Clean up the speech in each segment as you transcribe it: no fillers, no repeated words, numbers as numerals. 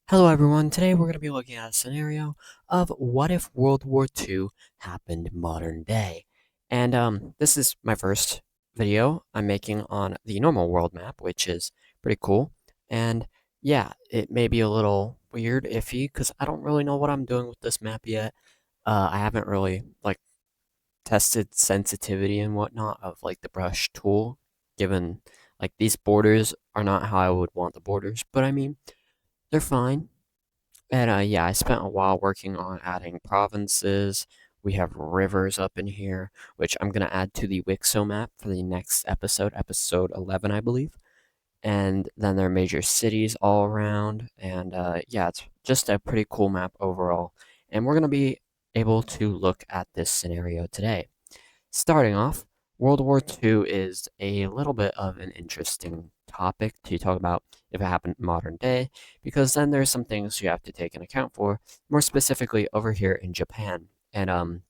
Hello everyone, today we're going to be looking at a scenario of what if World War II happened modern day. And this is my first video I'm making on the normal world map, which is pretty cool. And yeah, it may be a little weird, iffy, because I don't really know what I'm doing with this map yet. I haven't really tested sensitivity and whatnot of the brush tool, given these borders are not how I would want the borders, but I mean, they're fine. And yeah, I spent a while working on adding provinces. We have rivers up in here, which I'm gonna add to the Wixo map for the next episode, episode 11, I believe. And then there are major cities all around, and yeah, it's just a pretty cool map overall. And we're gonna be able to look at this scenario today. Starting off, World War II is a little bit of an interesting topic to talk about if it happened modern day, because then there's some things you have to take into account for, more specifically over here in Japan. And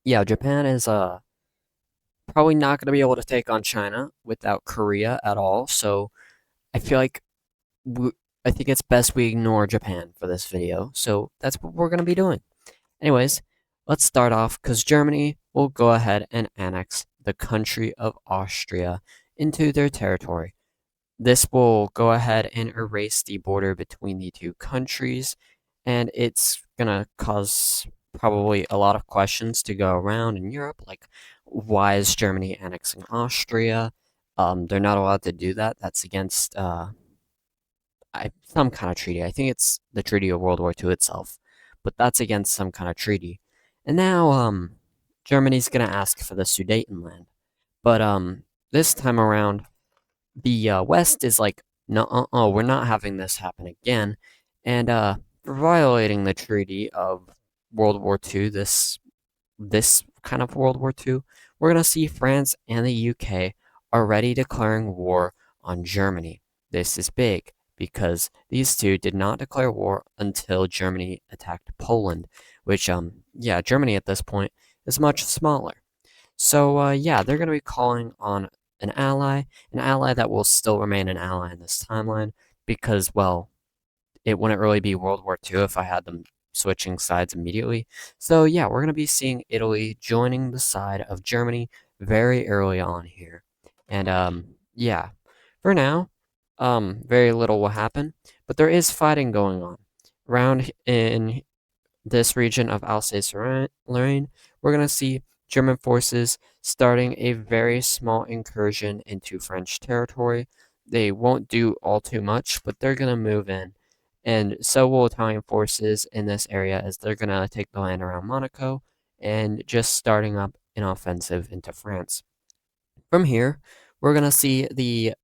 yeah, Japan is probably not going to be able to take on China without Korea at all. So I feel like we, I think it's best we ignore Japan for this video. So that's what we're going to be doing. Anyways, let's start off because Germany will go ahead and annex the country of Austria into their territory. This will go ahead and erase the border between the two countries, and it's gonna cause probably a lot of questions to go around in Europe, like why is Germany annexing Austria? They're not allowed to do that. That's against some kind of treaty. I think it's the Treaty of World War II itself, but that's against some kind of treaty. And now, Germany's gonna ask for the Sudetenland, but this time around, the West is like, no, we're not having this happen again, and for violating the Treaty of World War II, this kind of World War II, we're gonna see France and the UK already declaring war on Germany. This is big because these two did not declare war until Germany attacked Poland, which yeah, Germany at this point is much smaller. So yeah, they're gonna be calling on an ally that will still remain an ally in this timeline because, well, it wouldn't really be World War II if I had them switching sides immediately. So yeah, we're gonna be seeing Italy joining the side of Germany very early on here. And yeah, for now, very little will happen, but there is fighting going on around in this region of Alsace-Lorraine. We're gonna see German forces starting a very small incursion into French territory. They won't do all too much, but they're gonna move in, and so will Italian forces in this area as they're gonna take the land around Monaco and just starting up an offensive into France. From here, we're gonna see the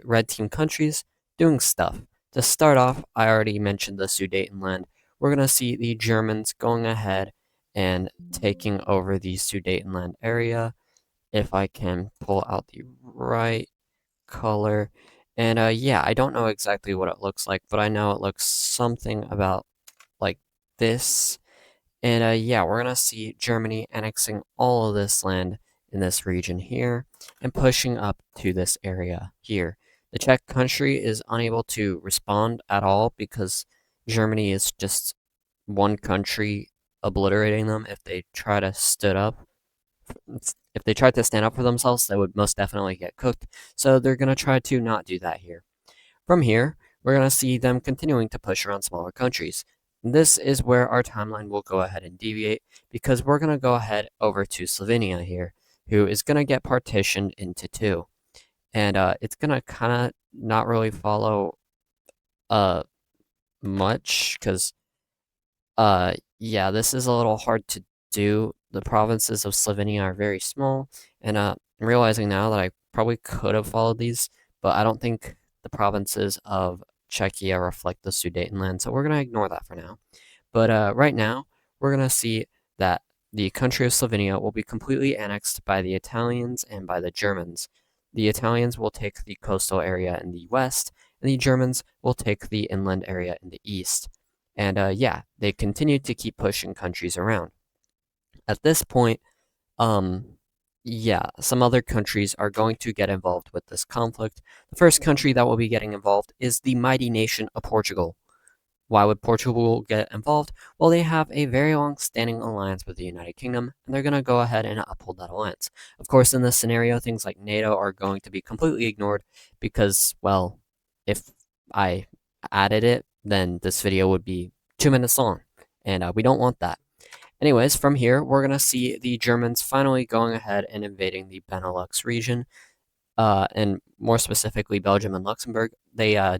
red team countries doing stuff. To start off, I already mentioned the Sudetenland. We're gonna see the Germans going ahead and taking over the Sudetenland area. If I can pull out the right color. And yeah, I don't know exactly what it looks like, but I know it looks something about like this. And yeah, we're gonna see Germany annexing all of this land in this region here and pushing up to this area here. The Czech country is unable to respond at all because Germany is just one country obliterating them. If they tried to stand up for themselves, they would most definitely get cooked. So they're gonna try to not do that here. From here, we're going to see them continuing to push around smaller countries. This is where our timeline will go ahead and deviate because we're going to go ahead over to Slovenia here, who is going to get partitioned into two. And it's going to kind of not really follow uh, much because, yeah, this is a little hard to do. The provinces of Slovenia are very small, and I'm realizing now that I probably could have followed these, but I don't think the provinces of Czechia reflect the Sudetenland, so we're going to ignore that for now. But right now, we're going to see that the country of Slovenia will be completely annexed by the Italians and by the Germans. The Italians will take the coastal area in the west, and the Germans will take the inland area in the east. And yeah, they continue to keep pushing countries around. At this point, um, yeah, some other countries are going to get involved with this conflict. The first country that will be getting involved is the mighty nation of Portugal. Why would Portugal get involved? Well, they have a very long standing alliance with the United Kingdom, and they're going to go ahead and uphold that alliance. Of course, in this scenario, things like NATO are going to be completely ignored because, well, if I added it, then this video would be 2 minutes long, and we don't want that. Anyways, from here, we're going to see the Germans finally going ahead and invading the Benelux region, and more specifically Belgium and Luxembourg. They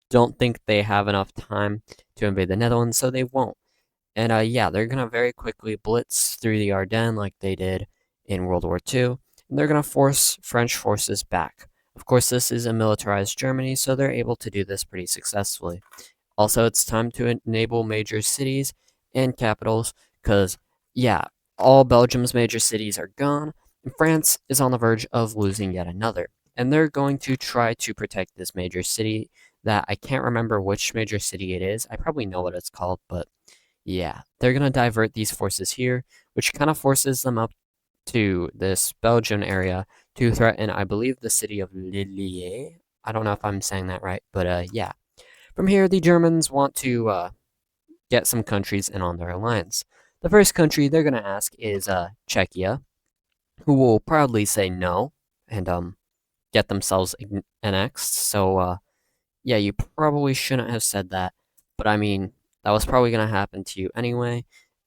don't think they have enough time to invade the Netherlands, so they won't. And yeah, they're gonna very quickly blitz through the Ardennes like they did in World War II, and they're gonna force French forces back. Of course, this is a militarized Germany, so they're able to do this pretty successfully. Also, it's time to enable major cities and capitals, because, yeah, all Belgium's major cities are gone, and France is on the verge of losing yet another. And they're going to try to protect this major city that I can't remember which major city it is. I probably know what it's called, but yeah, they're going to divert these forces here, which kind of forces them up to this Belgian area to threaten, I believe, the city of Lille. I don't know if I'm saying that right, but yeah. From here, the Germans want to get some countries in on their alliance. The first country they're going to ask is Czechia, who will proudly say no and get themselves annexed. So yeah, you probably shouldn't have said that, but I mean, that was probably going to happen to you anyway.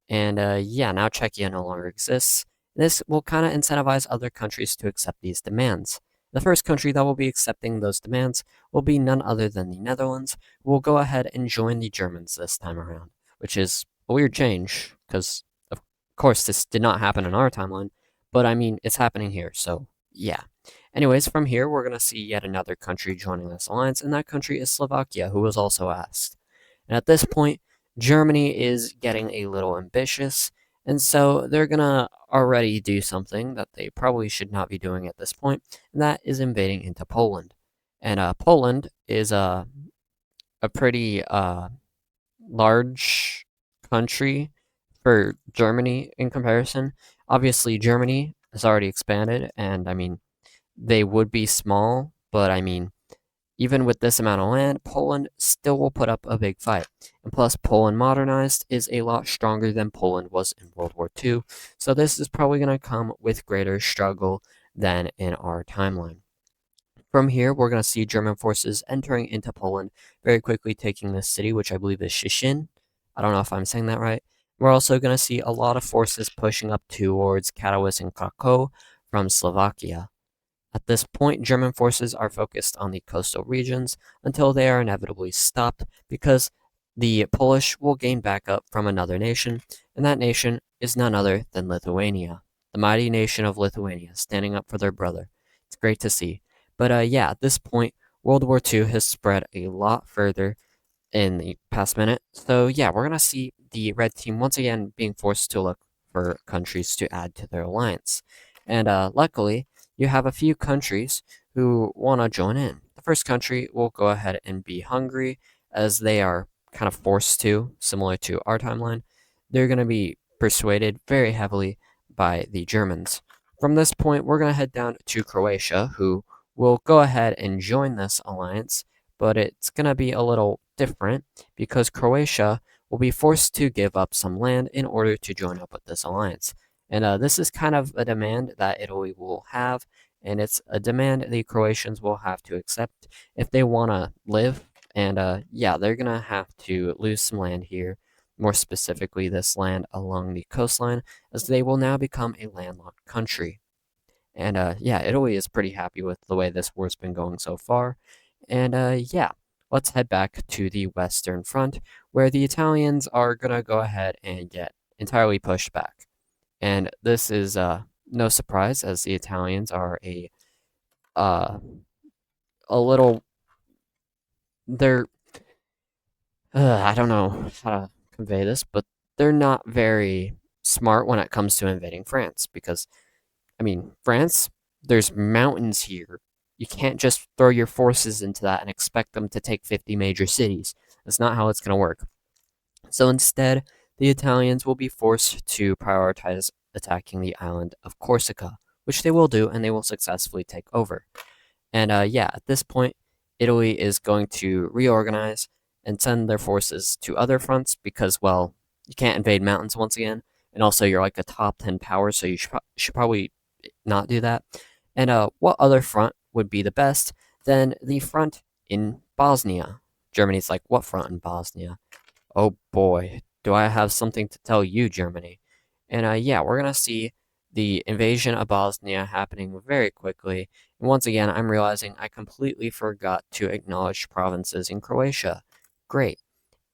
And yeah, now Czechia no longer exists. This will kind of incentivize other countries to accept these demands. The first country that will be accepting those demands will be none other than the Netherlands, who will go ahead and join the Germans this time around, which is a weird change, because of course this did not happen in our timeline, but I mean, it's happening here, so yeah. Anyways, from here, we're going to see yet another country joining this alliance, and that country is Slovakia, who was also asked. And at this point, Germany is getting a little ambitious, and so they're going to already do something that they probably should not be doing at this point, and that is invading into Poland. And Poland is a pretty large country for Germany in comparison. Obviously, Germany has already expanded, and I mean, they would be small, but I mean, even with this amount of land, Poland still will put up a big fight. And plus, Poland modernized is a lot stronger than Poland was in World War II, so this is probably going to come with greater struggle than in our timeline. From here, we're going to see German forces entering into Poland, very quickly taking this city, which I believe is Shishin. I don't know if I'm saying that right. We're also going to see a lot of forces pushing up towards Katowice and Krakow from Slovakia. At this point, German forces are focused on the coastal regions until they are inevitably stopped because the Polish will gain backup from another nation, and that nation is none other than Lithuania. The mighty nation of Lithuania standing up for their brother. It's great to see. But yeah, at this point, World War II has spread a lot further in the past minute. So yeah, we're gonna see the red team once again being forced to look for countries to add to their alliance. And luckily, you have a few countries who want to join in. The first country will go ahead and be Hungary, as they are kind of forced to, similar to our timeline. They're going to be persuaded very heavily by the Germans. From this point, we're going to head down to Croatia, who will go ahead and join this alliance, but it's going to be a little different because Croatia will be forced to give up some land in order to join up with this alliance. And this is kind of a demand that Italy will have, and it's a demand the Croatians will have to accept if they want to live. And yeah, they're going to have to lose some land here, more specifically this land along the coastline, as they will now become a landlocked country. And yeah, Italy is pretty happy with the way this war's been going so far. And yeah, let's head back to the Western Front, where the Italians are going to go ahead and get entirely pushed back. And this is no surprise, as the Italians are uh, a little. They're I don't know how to convey this, but they're not very smart when it comes to invading France because I mean France, there's mountains here. You can't just throw your forces into that and expect them to take 50 major cities. That's not how it's going to work. So instead, the Italians will be forced to prioritize attacking the island of Corsica, which they will do, and they will successfully take over. And yeah, at this point, Italy is going to reorganize and send their forces to other fronts because, well, you can't invade mountains once again, and also you're like a top 10 power, so you should probably not do that. And what other front would be the best than the front in Bosnia? Germany's like, what front in Bosnia? Oh boy, do I have something to tell you, Germany. And yeah, we're going to see the invasion of Bosnia happening very quickly. And once again, I'm realizing I completely forgot to acknowledge provinces in Croatia. Great.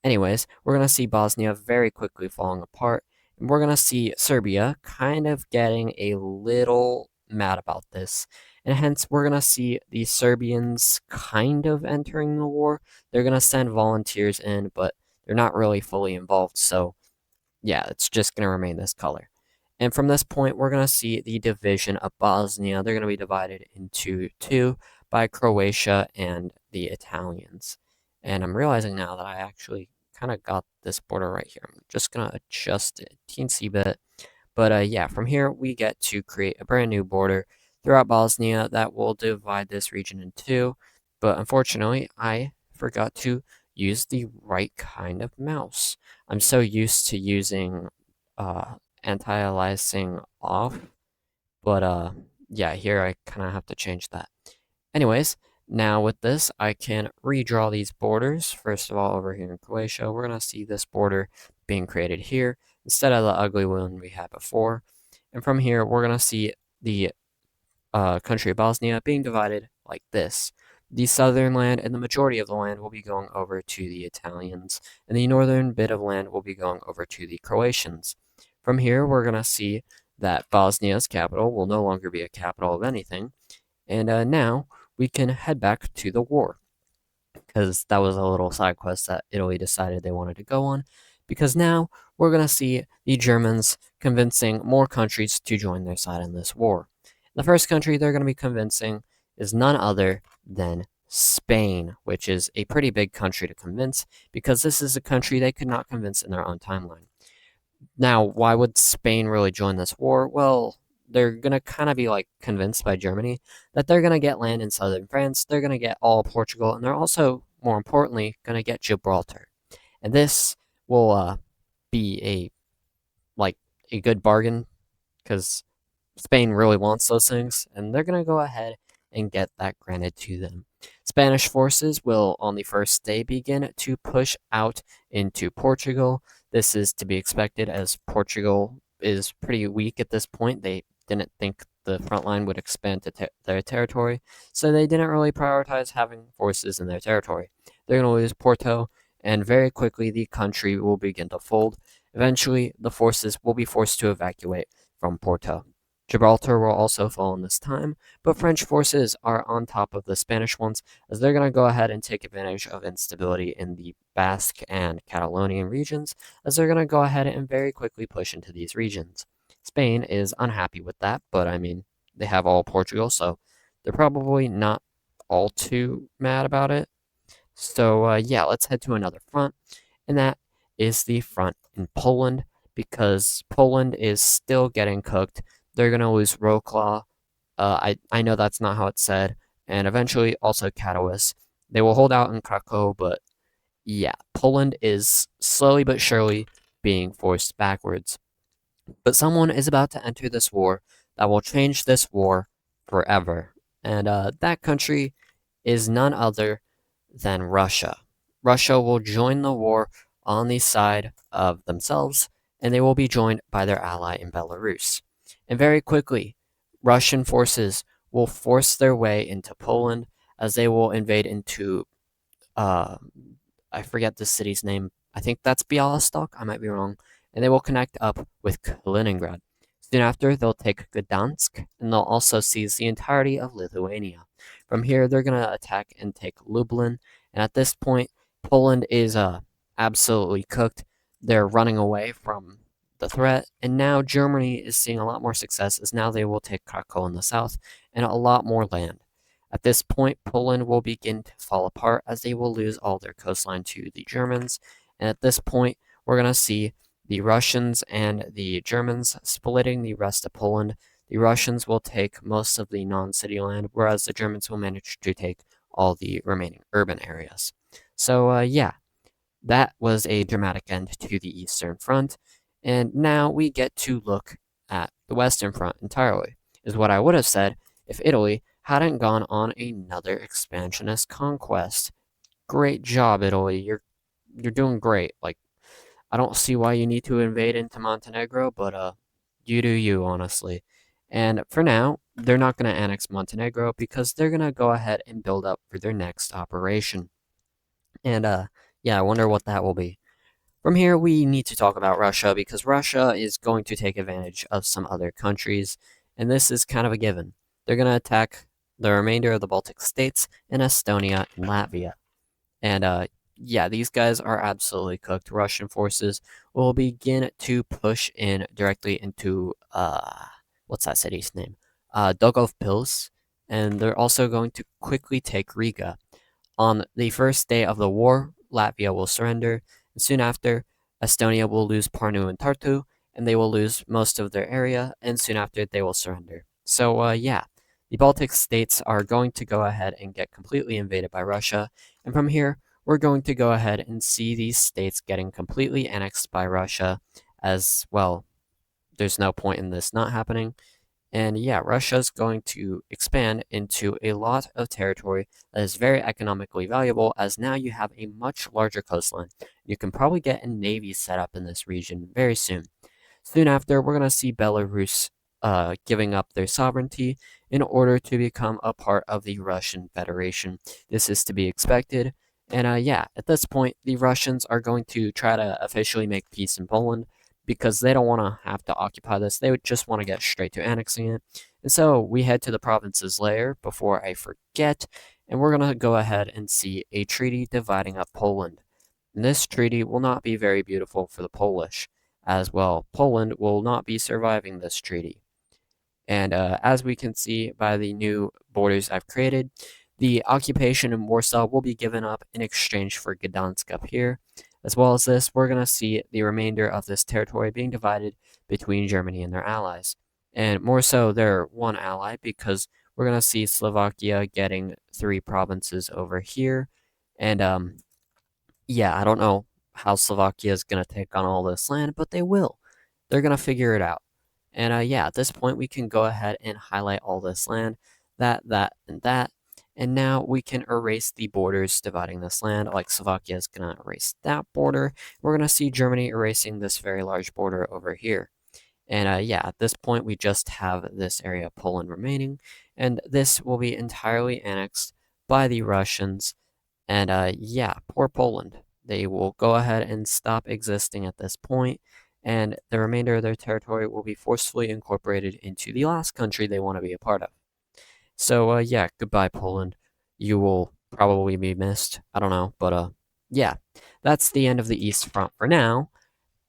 Anyways, we're going to see Bosnia very quickly falling apart. And we're going to see Serbia kind of getting a little mad about this. And hence, we're going to see the Serbians kind of entering the war. They're going to send volunteers in, but they're not really fully involved. So, yeah, it's just going to remain this color. And from this point, we're going to see the division of Bosnia. They're going to be divided into two by Croatia and the Italians. And I'm realizing now that I actually kind of got this border right here. I'm just going to adjust it a teensy bit. But yeah, from here, we get to create a brand new border throughout Bosnia that will divide this region in two. But unfortunately, I forgot to use the right kind of mouse. I'm so used to using anti-aliasing off, but yeah, here I kind of have to change that. Anyways, now with this, I can redraw these borders. First of all, over here in Croatia, we're going to see this border being created here instead of the ugly one we had before. And from here, we're going to see the country of Bosnia being divided like this. The southern land and the majority of the land will be going over to the Italians, and the northern bit of land will be going over to the Croatians. From here, we're going to see that Bosnia's capital will no longer be a capital of anything, and now we can head back to the war, because that was a little side quest that Italy decided they wanted to go on, because now we're going to see the Germans convincing more countries to join their side in this war. The first country they're going to be convincing is none other than Spain, which is a pretty big country to convince because this is a country they could not convince in their own timeline. Now, why would Spain really join this war? Well, they're going to kind of be like convinced by Germany that they're going to get land in southern France, they're going to get all Portugal, and they're also, more importantly, going to get Gibraltar. And this will be a good bargain because Spain really wants those things, and they're going to go ahead and get that granted to them. Spanish forces will, on the first day, begin to push out into Portugal. This is to be expected as Portugal is pretty weak at this point. They didn't think the front line would expand to their territory, so they didn't really prioritize having forces in their territory. They're going to lose Porto, and very quickly the country will begin to fold. Eventually, the forces will be forced to evacuate from Porto. Gibraltar will also fall in this time, but French forces are on top of the Spanish ones as they're going to go ahead and take advantage of instability in the Basque and Catalonian regions as they're going to go ahead and very quickly push into these regions. Spain is unhappy with that, but I mean, they have all Portugal, so they're probably not all too mad about it. So yeah, let's head to another front, and that is the front in Poland because Poland is still getting cooked. They're going to lose Wrocław. I know that's not how it's said. And eventually also Katowice. They will hold out in Krakow, but yeah, Poland is slowly but surely being forced backwards. But someone is about to enter this war that will change this war forever. And that country is none other than Russia. Russia will join the war on the side of themselves, and they will be joined by their ally in Belarus. And very quickly, Russian forces will force their way into Poland as they will invade into, uh, I forget the city's name. I think that's Bialystok. I might be wrong. And they will connect up with Kaliningrad. Soon after, they'll take Gdansk, and they'll also seize the entirety of Lithuania. From here, they're going to attack and take Lublin. And at this point, Poland is absolutely cooked. They're running away from the threat, and now Germany is seeing a lot more success as now they will take Krakow in the south and a lot more land. At this point, Poland will begin to fall apart as they will lose all their coastline to the Germans, and at this point, we're going to see the Russians and the Germans splitting the rest of Poland the Russians will take most of the non-city land, whereas the Germans will manage to take all the remaining urban areas. So, yeah, that was a dramatic end to the Eastern Front, and now we get to look at the Western Front entirely, is what I would have said if Italy hadn't gone on another expansionist conquest. Great job, Italy. You're doing great. Like, I don't see why you need to invade into Montenegro, but you do you, honestly. And for now, they're not going to annex Montenegro because they're going to go ahead and build up for their next operation. And yeah, I wonder what that will be. From here, we need to talk about Russia because Russia is going to take advantage of some other countries, and this is kind of a given. They're going to attack the remainder of the Baltic states and Estonia and Latvia. And yeah, these guys are absolutely cooked. Russian forces will begin to push in directly into what's that city's name? Daugavpils, and they're also going to quickly take Riga. On the first day of the war, Latvia will surrender, and soon after, Estonia will lose Parnu and Tartu, and they will lose most of their area, and soon after, they will surrender. So, yeah, the Baltic states are going to go ahead and get completely invaded by Russia, and from here, we're going to go ahead and see these states getting completely annexed by Russia, as well. There's no point in this not happening. And yeah, Russia's going to expand into a lot of territory that is very economically valuable, as now you have a much larger coastline. You can probably get a navy set up in this region very soon. Soon after, we're going to see Belarus giving up their sovereignty in order to become a part of the Russian Federation. This is to be expected. And yeah, at this point, the Russians are going to try to officially make peace in Poland because they don't want to have to occupy this. They would just want to get straight to annexing it. And so we head to the provinces layer before I forget, and we're going to go ahead and see a treaty dividing up Poland. And this treaty will not be very beautiful for the Polish as well. Poland will not be surviving this treaty. And as we can see by the new borders I've created, the occupation in Warsaw will be given up in exchange for Gdansk up here. As well as this, we're going to see the remainder of this territory being divided between Germany and their allies. And more so, their one ally, because we're going to see Slovakia getting 3 provinces over here. And yeah, I don't know how Slovakia is going to take on all this land, but they will. They're going to figure it out. And yeah, at this point, we can go ahead and highlight all this land, that, and that. And now we can erase the borders dividing this land, like Slovakia is going to erase that border. We're going to see Germany erasing this very large border over here. And yeah, at this point, we just have this area of Poland remaining, and this will be entirely annexed by the Russians. And yeah, poor Poland. They will go ahead and stop existing at this point, and the remainder of their territory will be forcefully incorporated into the last country they want to be a part of. So yeah, goodbye Poland. You will probably be missed. I don't know, but yeah, that's the end of the East Front for now,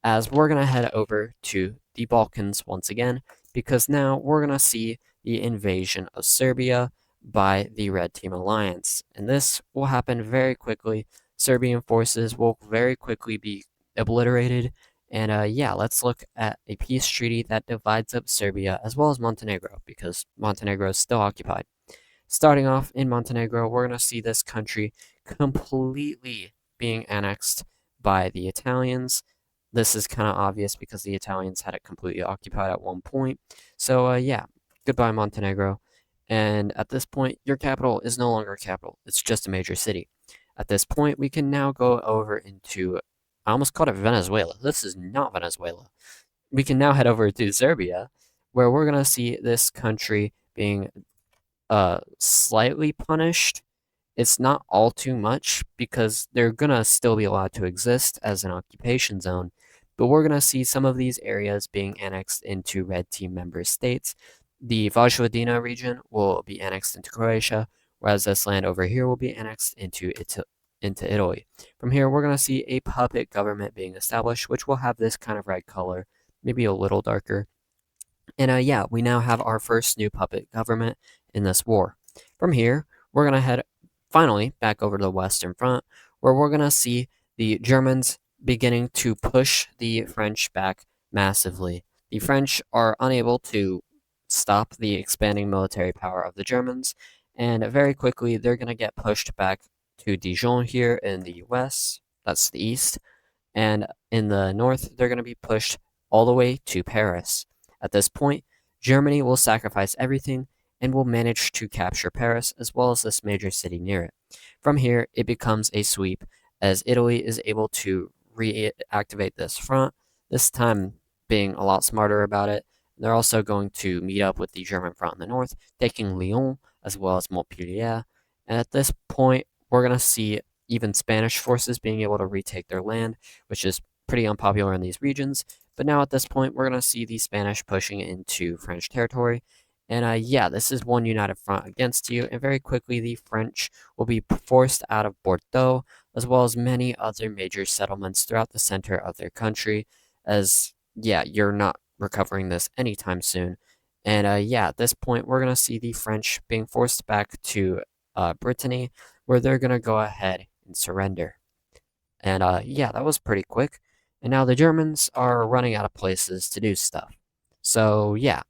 as we're going to head over to the Balkans once again, because now we're going to see the invasion of Serbia by the Red Team Alliance. And this will happen very quickly. Serbian forces will very quickly be obliterated. And yeah, let's look at a peace treaty that divides up Serbia as well as Montenegro, because Montenegro is still occupied. Starting off in Montenegro, we're going to see this country completely being annexed by the Italians. This is kind of obvious because the Italians had it completely occupied at one point. So yeah, goodbye Montenegro. And at this point, your capital is no longer a capital. It's just a major city. At this point, we can now go over into, I almost called it Venezuela. This is not Venezuela. We can now head over to Serbia, where we're going to see this country being slightly punished. It's not all too much because they're gonna still be allowed to exist as an occupation zone, but we're gonna see some of these areas being annexed into Red Team member states. The Vojvodina region will be annexed into Croatia, whereas this land over here will be annexed into Italy. From here, we're gonna see a puppet government being established, which will have this kind of red color, maybe a little darker. And yeah, we now have our first new puppet government in this war. From here, we're going to head finally back over to the Western Front, where we're going to see the Germans beginning to push the French back massively. The French are unable to stop the expanding military power of the Germans, and very quickly they're going to get pushed back to Dijon here in the west, that's the east, and in the north, they're going to be pushed all the way to Paris. At this point, Germany will sacrifice everything and will manage to capture Paris as well as this major city near it. From here, it becomes a sweep as Italy is able to reactivate this front, this time being a lot smarter about it. They're also going to meet up with the German front in the north, taking Lyon as well as Montpellier. And at this point, we're going to see even Spanish forces being able to retake their land, which is pretty unpopular in these regions. But now at this point, we're going to see the Spanish pushing into French territory. And yeah, this is one united front against you. And very quickly, the French will be forced out of Bordeaux, as well as many other major settlements throughout the center of their country. As, yeah, you're not recovering this anytime soon. And yeah, at this point, we're going to see the French being forced back to Brittany, where they're going to go ahead and surrender. And yeah, that was pretty quick. And now the Germans are running out of places to do stuff. So yeah,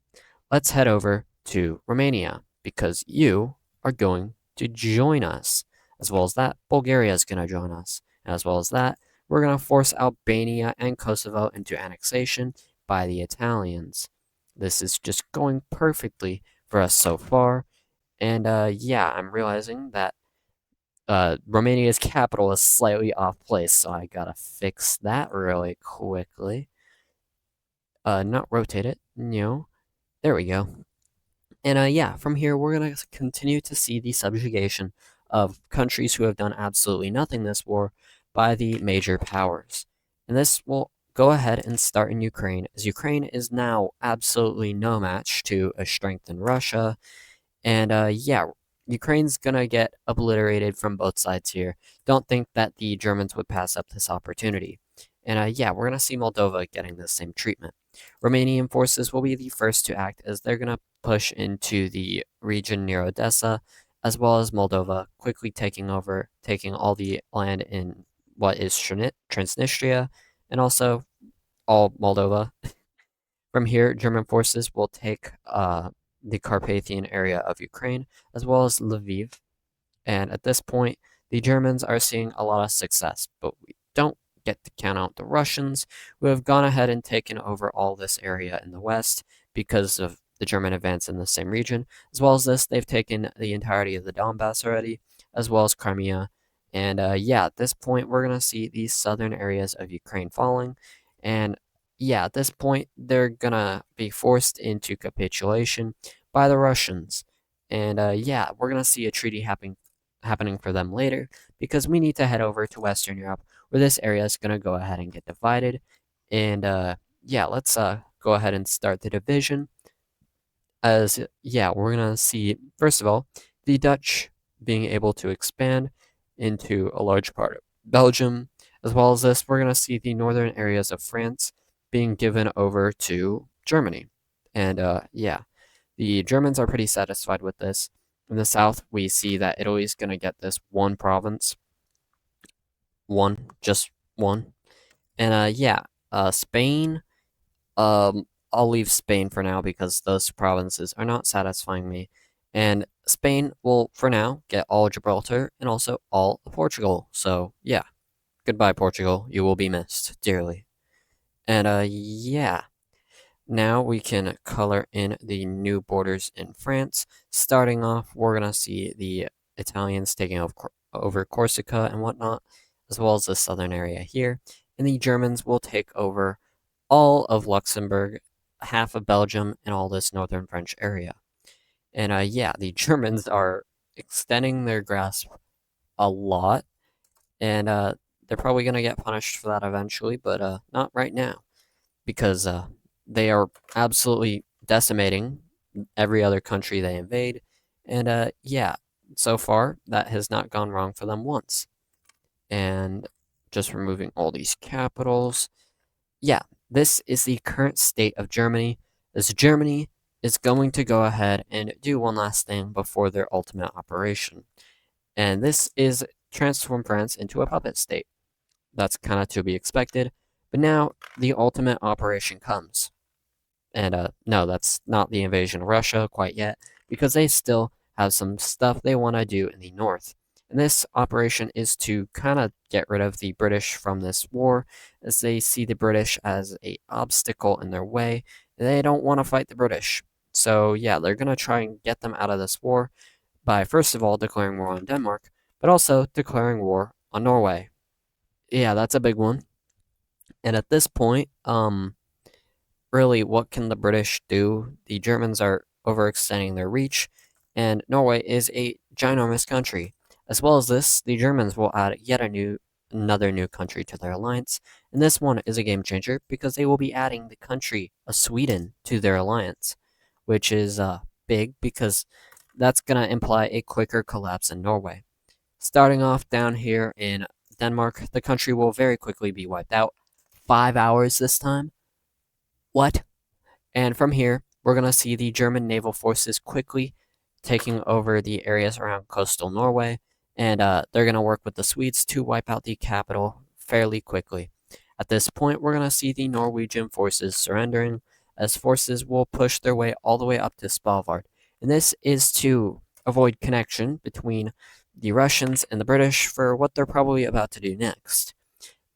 let's head over to Romania because you are going to join us. As well as that, Bulgaria is going to join us. And as well as that, we're going to force Albania and Kosovo into annexation by the Italians. This is just going perfectly for us so far. And yeah, I'm realizing that Romania's capital is slightly off place, so I gotta fix that really quickly. Not rotate it. No. There we go. And yeah, from here we're gonna continue to see the subjugation of countries who have done absolutely nothing this war by the major powers. And this will go ahead and start in Ukraine, as Ukraine is now absolutely no match to a strengthened Russia. And yeah, Ukraine's gonna get obliterated from both sides here. Don't think that the Germans would pass up this opportunity. And yeah, we're gonna see Moldova getting the same treatment. Romanian forces will be the first to act as they're gonna push into the region near Odessa, as well as Moldova, quickly taking over, taking all the land in what is Transnistria, and also all Moldova. From here, German forces will take the Carpathian area of Ukraine, as well as Lviv. And at this point, the Germans are seeing a lot of success, but we don't get to count out the Russians, who have gone ahead and taken over all this area in the west because of the German advance in the same region. As well as this, they've taken the entirety of the Donbass already, as well as Crimea. And yeah, at this point, we're going to see these southern areas of Ukraine falling. And yeah, at this point, they're going to be forced into capitulation by the Russians. And yeah, we're going to see a treaty happening for them later because we need to head over to Western Europe where this area is going to go ahead and get divided. And yeah, let's go ahead and start the division. As yeah, we're going to see, first of all, the Dutch being able to expand into a large part of Belgium. As well as this, we're going to see the northern areas of France being given over to Germany. And yeah, the Germans are pretty satisfied with this. In the south, we see that Italy's going to get this one province. Just one. And yeah, Spain, I'll leave Spain for now because those provinces are not satisfying me. And Spain will, for now, get all Gibraltar and also all of Portugal. So yeah, goodbye, Portugal. You will be missed dearly. And yeah, now we can color in the new borders in France. Starting off, we're going to see the Italians taking over Corsica and whatnot, as well as the southern area here. And the Germans will take over all of Luxembourg, half of Belgium, and all this northern French area. And yeah, the Germans are extending their grasp a lot, and they're probably going to get punished for that eventually, but not right now because they are absolutely decimating every other country they invade. And yeah, so far that has not gone wrong for them once. And just removing all these capitals. Yeah, this is the current state of Germany. As Germany is going to go ahead and do one last thing before their ultimate operation. And this is transform France into a puppet state. That's kind of to be expected. But now the ultimate operation comes. And no, that's not the invasion of Russia quite yet, because they still have some stuff they want to do in the north. And this operation is to kind of get rid of the British from this war, as they see the British as a obstacle in their way. They don't want to fight the British. So yeah, they're gonna try and get them out of this war by first of all declaring war on Denmark, but also declaring war on Norway. Yeah, that's a big one. And at this point, really, what can the British do? The Germans are overextending their reach, and Norway is a ginormous country. As well as this, the Germans will add yet another new country to their alliance, and this one is a game changer because they will be adding the country of Sweden to their alliance, which is big because that's gonna imply a quicker collapse in Norway. Starting off down here in Denmark, the country will very quickly be wiped out. 5 hours this time. What? And from here, we're going to see the German naval forces quickly taking over the areas around coastal Norway, and they're going to work with the Swedes to wipe out the capital fairly quickly. At this point, we're going to see the Norwegian forces surrendering, as forces will push their way all the way up to Svalbard. And this is to avoid connection between the Russians and the British for what they're probably about to do next.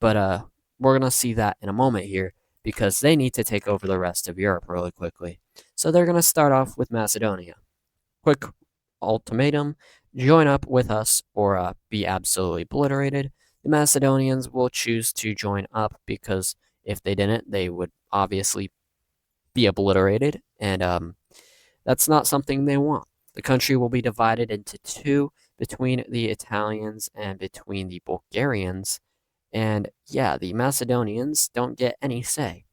But we're going to see that in a moment here because they need to take over the rest of Europe really quickly. So they're going to start off with Macedonia. Quick ultimatum: join up with us or be absolutely obliterated. The Macedonians will choose to join up because if they didn't, they would obviously be obliterated, and that's not something they want. The country will be divided into two between the Italians and between the Bulgarians, and yeah, the Macedonians don't get any say.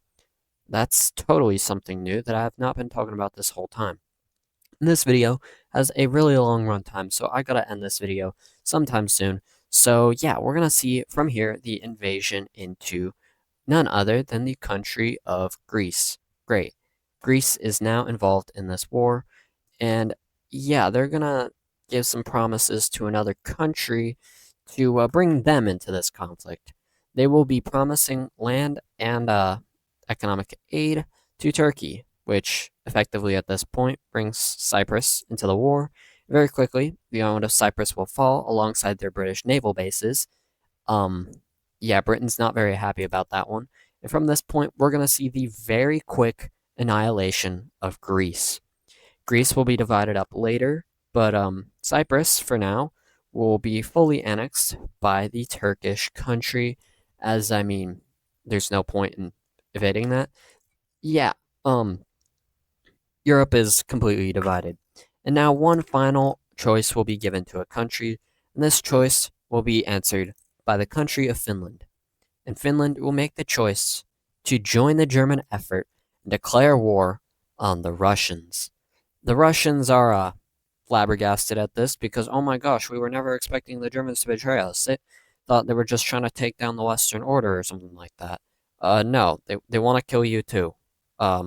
That's totally something new that I have not been talking about this whole time. And this video has a really long runtime, so I gotta end this video sometime soon. So yeah, we're gonna see from here the invasion into none other than the country of Greece. Great. Greece is now involved in this war, and yeah, they're gonna give some promises to another country to bring them into this conflict. They will be promising land and economic aid to Turkey, which effectively at this point brings Cyprus into the war. Very quickly, the island of Cyprus will fall alongside their British naval bases. Um, yeah, Britain's not very happy about that one. And from this point, we're going to see the very quick annihilation of Greece. Greece will be divided up later, but Cyprus, for now, will be fully annexed by the Turkish country, as I mean, there's no point in evading that. Yeah, um, Europe is completely divided. And now one final choice will be given to a country, and this choice will be answered by the country of Finland. And Finland will make the choice to join the German effort and declare war on the Russians. The Russians are flabbergasted at this because, oh my gosh, we were never expecting the Germans to betray us. They thought they were just trying to take down the Western Order or something like that. No, they want to kill you too. I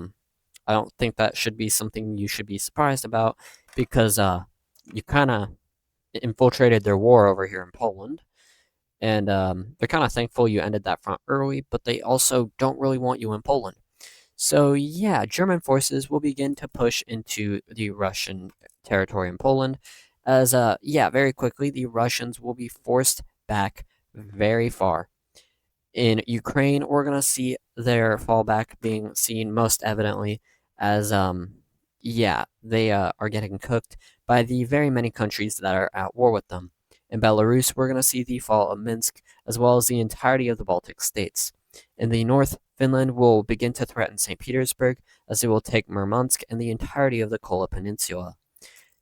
don't think that should be something you should be surprised about because you kind of infiltrated their war over here in Poland, and they're kind of thankful you ended that front early, but they also don't really want you in Poland. So yeah, German forces will begin to push into the Russian territory in Poland, as yeah, very quickly the Russians will be forced back very far. In Ukraine, we're gonna see their fallback being seen most evidently as yeah, they are getting cooked by the very many countries that are at war with them. In Belarus, we're gonna see the fall of Minsk as well as the entirety of the Baltic states. In the north, Finland will begin to threaten St. Petersburg as they will take Murmansk and the entirety of the Kola Peninsula.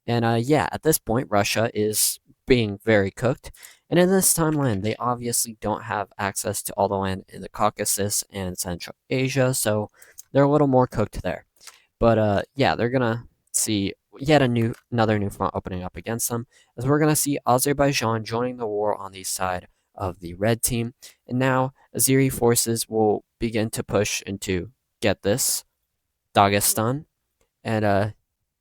And yeah, at this point, Russia is being very cooked. And in this timeline, they obviously don't have access to all the land in the Caucasus and Central Asia, so they're a little more cooked there. But yeah, they're gonna see yet another new front opening up against them, as we're gonna see Azerbaijan joining the war on the side of the red team, and now Azeri forces will begin to push into, get this, Dagestan, and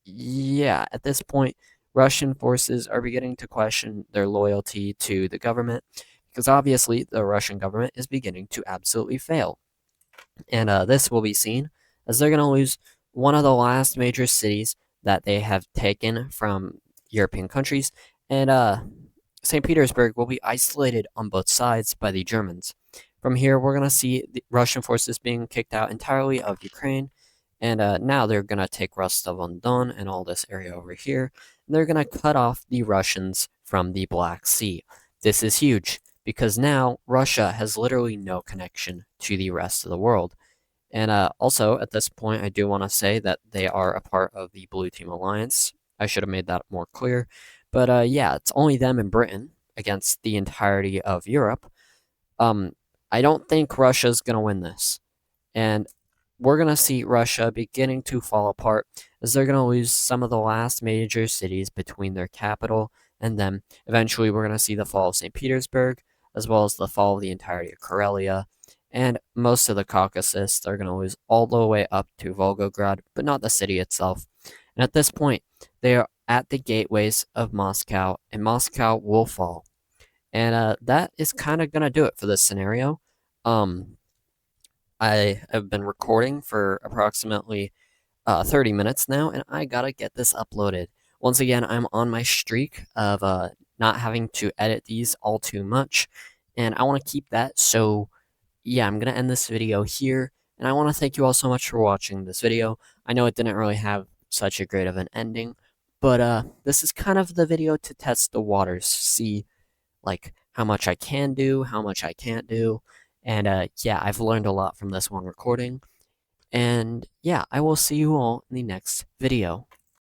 yeah, at this point, Russian forces are beginning to question their loyalty to the government because obviously the Russian government is beginning to absolutely fail. And this will be seen as they're going to lose one of the last major cities that they have taken from European countries, and St. Petersburg will be isolated on both sides by the Germans. From here, we're going to see the Russian forces being kicked out entirely of Ukraine, and now they're going to take Rostov-on-Don and all this area over here, and they're going to cut off the Russians from the Black Sea. This is huge because now Russia has literally no connection to the rest of the world. And also, at this point, I do want to say that they are a part of the Blue Team Alliance. I should have made that more clear. But yeah, it's only them and Britain against the entirety of Europe. Um, I don't think Russia's going to win this. And we're going to see Russia beginning to fall apart as they're going to lose some of the last major cities between their capital and them. Eventually, we're going to see the fall of St. Petersburg, as well as the fall of the entirety of Karelia, and most of the Caucasus. They're going to lose all the way up to Volgograd, but not the city itself. And at this point, they are at the gateways of Moscow, and Moscow will fall. And that is kind of going to do it for this scenario. Um, I have been recording for approximately 30 minutes now, and I gotta get this uploaded. Once again, I'm on my streak of not having to edit these all too much, and I want to keep that. So, yeah, I'm gonna end this video here, and I want to thank you all so much for watching this video. I know it didn't really have such a great of an ending, but this is kind of the video to test the waters, see like how much I can do, how much I can't do. And yeah, I've learned a lot from this one recording. And yeah, I will see you all in the next video.